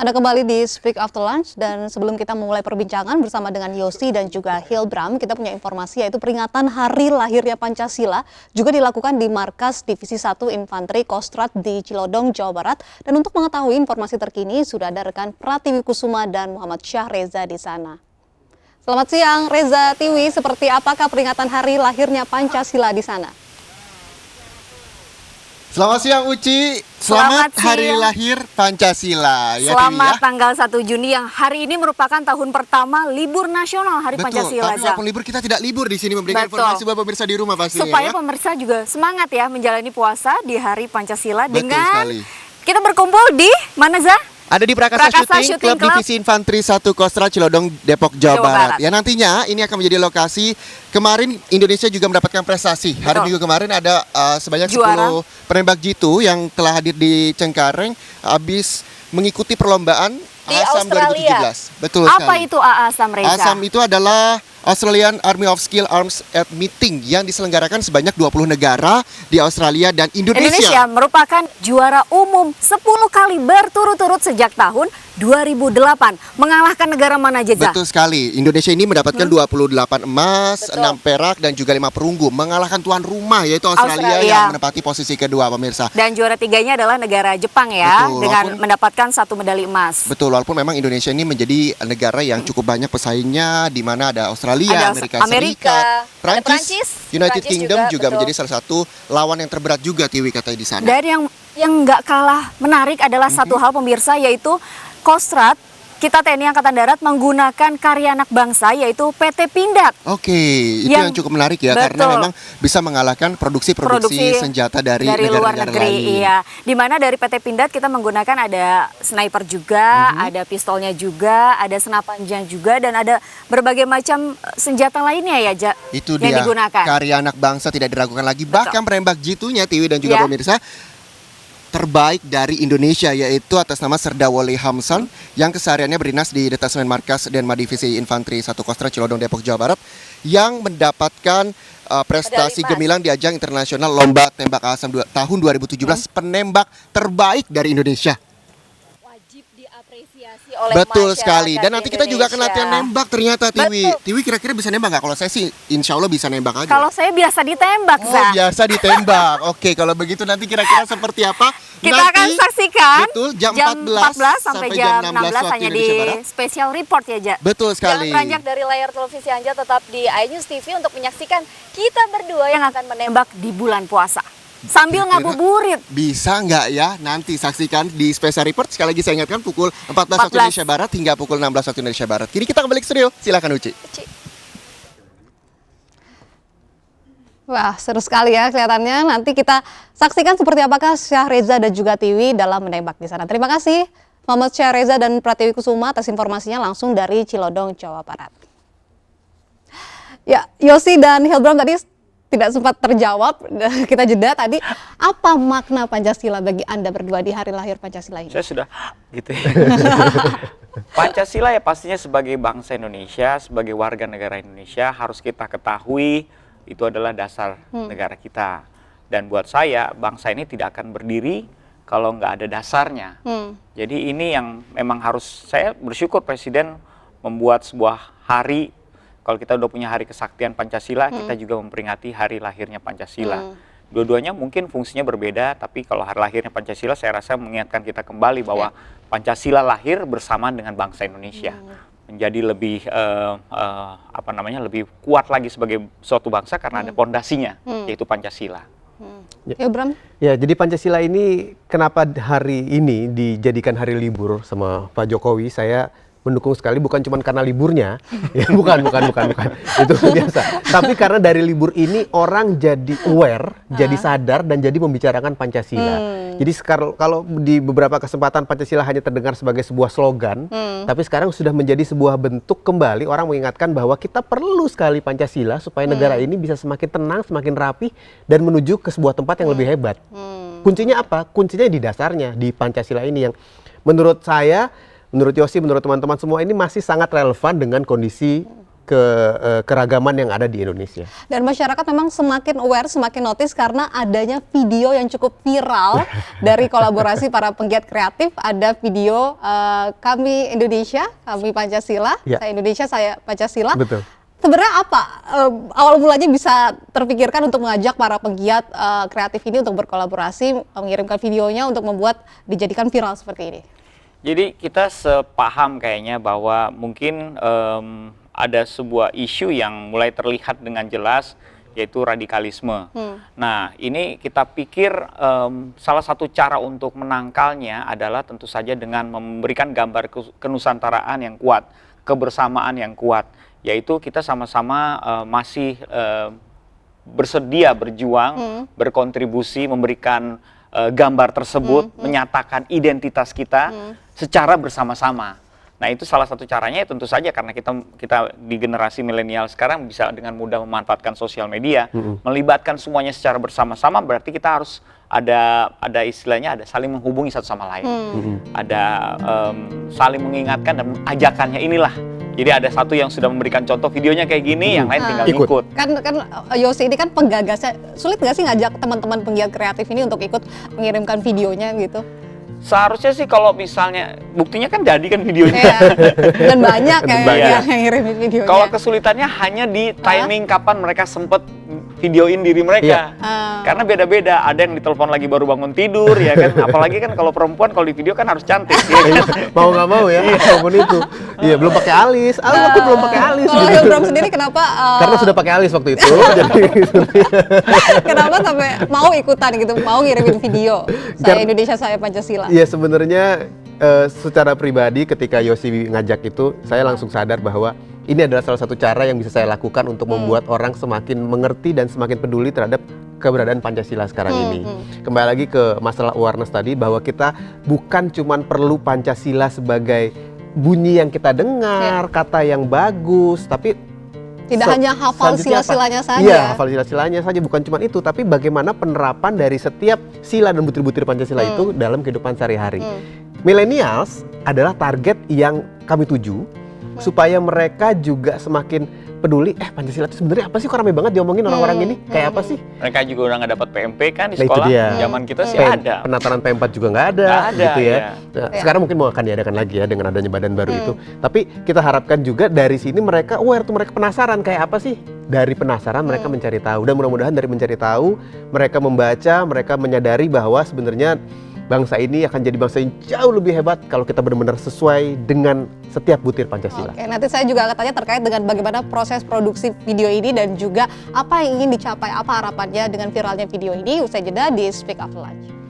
Anda kembali di Speak After Lunch, dan sebelum kita memulai perbincangan bersama dengan Yosi dan juga Hilbram, kita punya informasi yaitu peringatan hari lahirnya Pancasila juga dilakukan di Markas Divisi 1 Infanteri Kostrad di Cilodong, Jawa Barat. Dan untuk mengetahui informasi terkini, sudah ada rekan Pratiwi Kusuma dan Muhammad Syahreza di sana. Selamat siang Reza, Tiwi, seperti apakah peringatan hari lahirnya Pancasila di sana? Selamat siang Uci, selamat hari lahir Pancasila. Selamat tanggal 1 Juni yang hari ini merupakan tahun pertama libur nasional Hari Pancasila. Betul, tapi walaupun libur kita tidak libur di sini memberikan informasi buat pemirsa di rumah pastinya. Supaya pemirsa juga semangat ya menjalani puasa di Hari Pancasila. Betul dengan sekali. Kita berkumpul di mana, Zah? Ada di Prakasa Shooting Club Divisi Infanteri 1 Kostrad Cilodong, Depok, Jawa Barat. Ya, nantinya ini akan menjadi lokasi. Kemarin Indonesia juga mendapatkan prestasi. Hari Minggu kemarin ada sebanyak 10 penembak jitu yang telah hadir di Cengkareng habis mengikuti perlombaan di ASAM Australia. 2017. Betul Apa sekali. itu ASAM, Reza? ASAM itu adalah Australian Army of Skill Arms at Meeting yang diselenggarakan sebanyak 20 negara di Australia dan Indonesia. Indonesia merupakan juara umum 10 kali berturut-turut sejak tahun 2008. Mengalahkan negara mana aja, Zah? Betul sekali. Indonesia ini mendapatkan 28 emas, 6 perak dan juga 5 perunggu. Mengalahkan tuan rumah yaitu Australia yang menempati posisi kedua, pemirsa. Dan juara tiganya adalah negara Jepang ya, Betul, dengan mendapatkan 1 medali emas. Betul, walaupun memang Indonesia ini menjadi negara yang cukup banyak pesaingnya, di mana ada Australia, ada Amerika Serikat, Prancis, United Prancis Kingdom juga betul. menjadi salah satu lawan yang terberat juga, Tiwi, katanya di sana. Dan yang nggak kalah menarik adalah satu hal, pemirsa, yaitu Kostrad kita TNI Angkatan Darat menggunakan karya anak bangsa yaitu PT Pindad. Oke, itu yang cukup menarik ya, karena memang bisa mengalahkan produksi senjata dari luar negara-negara negeri. lain. Iya, di mana dari PT Pindad kita menggunakan ada sniper juga, ada pistolnya juga, ada senapan juga, dan ada berbagai macam senjata lainnya ya, Itu yang dia, digunakan. karya anak bangsa tidak diragukan lagi. Bahkan penembak jitunya, Tiwi dan juga pemirsa, terbaik dari Indonesia yaitu atas nama Serda Wole Hamsan yang kesehariannya berdinas di Detasemen Markas Denma Divisi Infanteri 1 Kostrad Cilodong, Depok, Jawa Barat, yang mendapatkan prestasi gemilang di ajang internasional Lomba Tembak ASAM tahun 2017, penembak terbaik dari Indonesia. Wajib diapresiasi oleh Betul masyarakat sekali. Dan nanti kita juga akan Indonesia. latihan nembak ternyata, Tiwi. Tiwi kira-kira bisa nembak nggak? Kalau saya sih insya Allah bisa nembak aja. Kalau saya biasa ditembak, Zah. Biasa ditembak. Oke, kalau begitu nanti kira-kira seperti apa? Kita nanti, akan saksikan betul, jam 14 sampai jam 16 hanya di Special Report ya, Ja. Betul sekali. Jangan beranjak dari layar televisi Anja, tetap di iNews TV untuk menyaksikan kita berdua yang akan menembak di bulan puasa sambil ngabuburit. Bisa nggak ya? Nanti saksikan di Special Report. Sekali lagi saya ingatkan, pukul 14 waktu Indonesia Barat hingga pukul 16 waktu Indonesia Barat. Kini kita kembali ke studio. Silakan Uci. Wah, seru sekali ya kelihatannya. Nanti kita saksikan seperti apakah Syahreza dan juga Tiwi dalam menembak di sana. Terima kasih Muhammad Syahreza dan Pratiwi Kusuma atas informasinya langsung dari Cilodong, Jawa Barat. Ya, Yosi dan Hilbram tadi tidak sempat terjawab. Kita jeda tadi. Apa makna Pancasila bagi Anda berdua di hari lahir Pancasila ini? Saya sudah gitu ya. Pancasila ya pastinya sebagai bangsa Indonesia, sebagai warga negara Indonesia harus kita ketahui itu adalah dasar negara kita. Dan buat saya, bangsa ini tidak akan berdiri kalau nggak ada dasarnya. Jadi ini yang memang harus, saya bersyukur Presiden membuat sebuah hari, kalau kita udah punya hari kesaktian Pancasila, kita juga memperingati hari lahirnya Pancasila. Dua-duanya mungkin fungsinya berbeda, tapi kalau hari lahirnya Pancasila saya rasa mengingatkan kita kembali bahwa Pancasila lahir bersama dengan bangsa Indonesia. Menjadi lebih lebih kuat lagi sebagai suatu bangsa karena ada pondasinya, yaitu Pancasila. Ya, Bram. Ya, jadi Pancasila ini kenapa hari ini dijadikan hari libur sama Pak Jokowi? Saya mendukung sekali, bukan cuma karena liburnya, ya bukan, itu biasa. Tapi karena dari libur ini orang jadi aware, jadi sadar dan jadi membicarakan Pancasila. Jadi kalau di beberapa kesempatan Pancasila hanya terdengar sebagai sebuah slogan, tapi sekarang sudah menjadi sebuah bentuk kembali orang mengingatkan bahwa kita perlu sekali Pancasila supaya negara ini bisa semakin tenang, semakin rapi dan menuju ke sebuah tempat yang lebih hebat. Kuncinya apa? Kuncinya di dasarnya, di Pancasila ini yang menurut saya, menurut Yosi, menurut teman-teman semua ini masih sangat relevan dengan kondisi keragaman yang ada di Indonesia. Dan masyarakat memang semakin aware, semakin notice karena adanya video yang cukup viral dari kolaborasi para penggiat kreatif. Ada video kami Indonesia, kami Pancasila, Ya. saya Indonesia, saya Pancasila. Betul. Sebenarnya apa awal mulanya bisa terpikirkan untuk mengajak para penggiat kreatif ini untuk berkolaborasi, mengirimkan videonya untuk membuat dijadikan viral seperti ini? Jadi kita sepaham kayaknya bahwa mungkin ada sebuah isu yang mulai terlihat dengan jelas, yaitu radikalisme. Nah, ini kita pikir salah satu cara untuk menangkalnya adalah tentu saja dengan memberikan gambar kenusantaraan yang kuat, kebersamaan yang kuat, yaitu kita sama-sama masih bersedia berjuang, berkontribusi, memberikan gambar tersebut, menyatakan identitas kita secara bersama-sama. Nah, itu salah satu caranya ya tentu saja karena kita di generasi milenial sekarang bisa dengan mudah memanfaatkan sosial media, melibatkan semuanya secara bersama-sama, berarti kita harus ada istilahnya ada saling menghubungi satu sama lain. Ada saling mengingatkan dan ajakannya inilah. Jadi ada satu yang sudah memberikan contoh videonya kayak gini, yang lain tinggal ikut. Kan Yosi ini kan penggagasnya, sulit nggak sih ngajak teman-teman penggiat kreatif ini untuk ikut mengirimkan videonya gitu? Seharusnya sih kalau misalnya buktinya kan jadi kan videonya. Iya. Dan banyak kayak banyak. yang ngirimin videonya. Kalau kesulitannya hanya di timing kapan mereka sempet videoin diri mereka. Karena beda-beda, ada yang ditelepon lagi baru bangun tidur ya kan. Apalagi kan kalau perempuan kalau di video kan harus cantik ya kan? Mau nggak mau ya, apapun itu. Iya, belum pakai alis. Aku belum pakai alis. Kalau gitu. Hilbram sendiri kenapa? Karena sudah pakai alis waktu itu. Jadi Kenapa sampai mau ikutan gitu, mau ngirimin video? Saya Indonesia, saya Pancasila. Iya, sebenarnya secara pribadi ketika Yosi ngajak itu, saya langsung sadar bahwa ini adalah salah satu cara yang bisa saya lakukan untuk membuat orang semakin mengerti dan semakin peduli terhadap keberadaan Pancasila sekarang ini. Kembali lagi ke masalah awareness tadi, bahwa kita bukan cuman perlu Pancasila sebagai bunyi yang kita dengar, kata yang bagus, tapi Tidak hanya hafal selanjutnya apa? sila-silanya saja. Iya, hafal sila-silanya saja, bukan cuma itu, tapi bagaimana penerapan dari setiap sila dan butir-butir Pancasila itu dalam kehidupan sehari-hari. Millennials adalah target yang kami tuju, supaya mereka juga semakin peduli, Pancasila itu sebenarnya apa sih, kok rame banget diomongin orang-orang ini, kayak apa sih? Mereka juga udah nggak dapat PMP kan di Nah, itu sekolah. dia. Zaman kita sih ada. Penataran P4 juga nggak ada, Nggak ada, gitu ya. iya. Nah, sekarang mungkin mau akan diadakan lagi ya dengan adanya badan baru itu. Tapi kita harapkan juga dari sini mereka aware tuh, mereka penasaran kayak apa sih. Dari penasaran mereka mencari tahu, dan mudah-mudahan dari mencari tahu mereka membaca, mereka menyadari bahwa sebenarnya bangsa ini akan jadi bangsa yang jauh lebih hebat kalau kita benar-benar sesuai dengan setiap butir Pancasila. Oke, nanti saya juga akan tanya terkait dengan bagaimana proses produksi video ini dan juga apa yang ingin dicapai, apa harapannya dengan viralnya video ini. Usai jeda di Speak After Lunch.